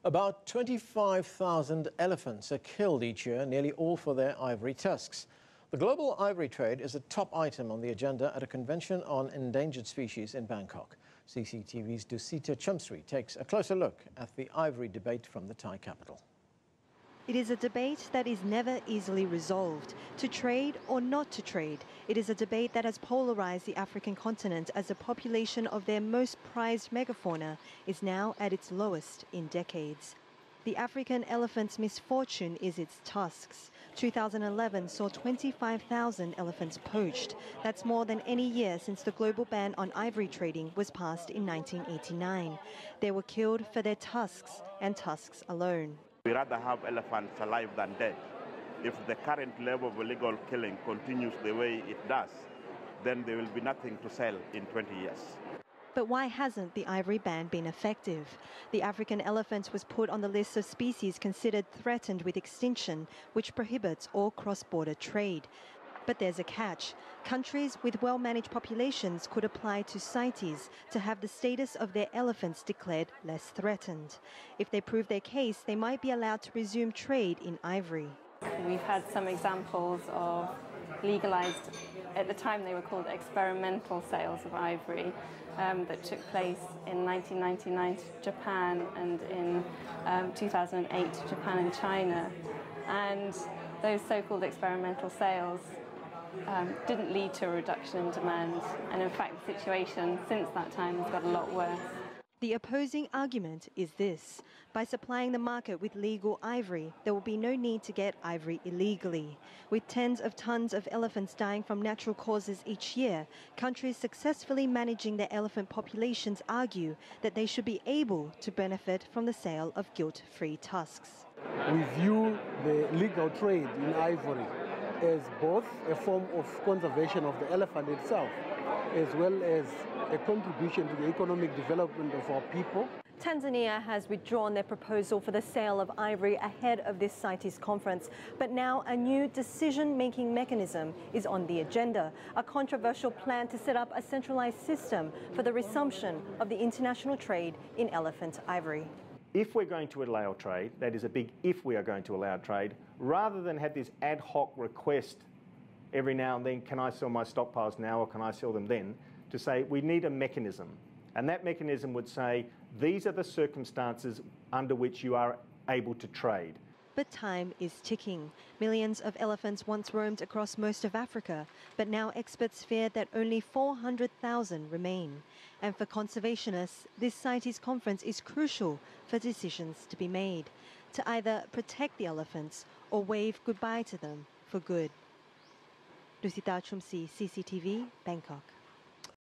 About 25,000 elephants are killed each year, nearly all for their ivory tusks. The global ivory trade is a top item on the agenda at a convention on endangered species in Bangkok. CCTV's Dusita Chumsri takes a closer look at the ivory debate from the Thai capital. It is a debate that is never easily resolved. To trade or not to trade, it is a debate that has polarized the African continent as the population of their most prized megafauna is now at its lowest in decades. The African elephant's misfortune is its tusks. 2011 saw 25,000 elephants poached. That's more than any year since the global ban on ivory trading was passed in 1989. They were killed for their tusks and tusks alone. We rather have elephants alive than dead. If the current level of illegal killing continues the way it does, then there will be nothing to sell in 20 years. But why hasn't the ivory ban been effective? The African elephant was put on the list of species considered threatened with extinction, which prohibits all cross-border trade. But there's a catch. Countries with well-managed populations could apply to CITES to have the status of their elephants declared less threatened. If they prove their case, they might be allowed to resume trade in ivory. We've had some examples of legalized, at the time they were called experimental sales of ivory, that took place in 1999 to Japan and in 2008 to Japan and China. And those so-called experimental sales didn't lead to a reduction in demand, and in fact the situation since that time has got a lot worse. The opposing argument is this: by supplying the market with legal ivory, there will be no need to get ivory illegally. With tens of tons of elephants dying from natural causes each year, countries successfully managing their elephant populations argue that they should be able to benefit from the sale of guilt-free tusks. We view the legal trade in ivory as both a form of conservation of the elephant itself, as well as a contribution to the economic development of our people. Tanzania has withdrawn their proposal for the sale of ivory ahead of this CITES conference, but now a new decision-making mechanism is on the agenda, a controversial plan to set up a centralized system for the resumption of the international trade in elephant ivory. If we're going to allow trade, that is a big if we are going to allow trade, rather than have this ad hoc request every now and then, can I sell my stockpiles now or can I sell them then, to say we need a mechanism. And that mechanism would say, these are the circumstances under which you are able to trade. But time is ticking. Millions of elephants once roamed across most of Africa, but now experts fear that only 400,000 remain. And for conservationists, this CITES conference is crucial for decisions to be made, to either protect the elephants or wave goodbye to them for good. Dusita Chumsri, CCTV, Bangkok.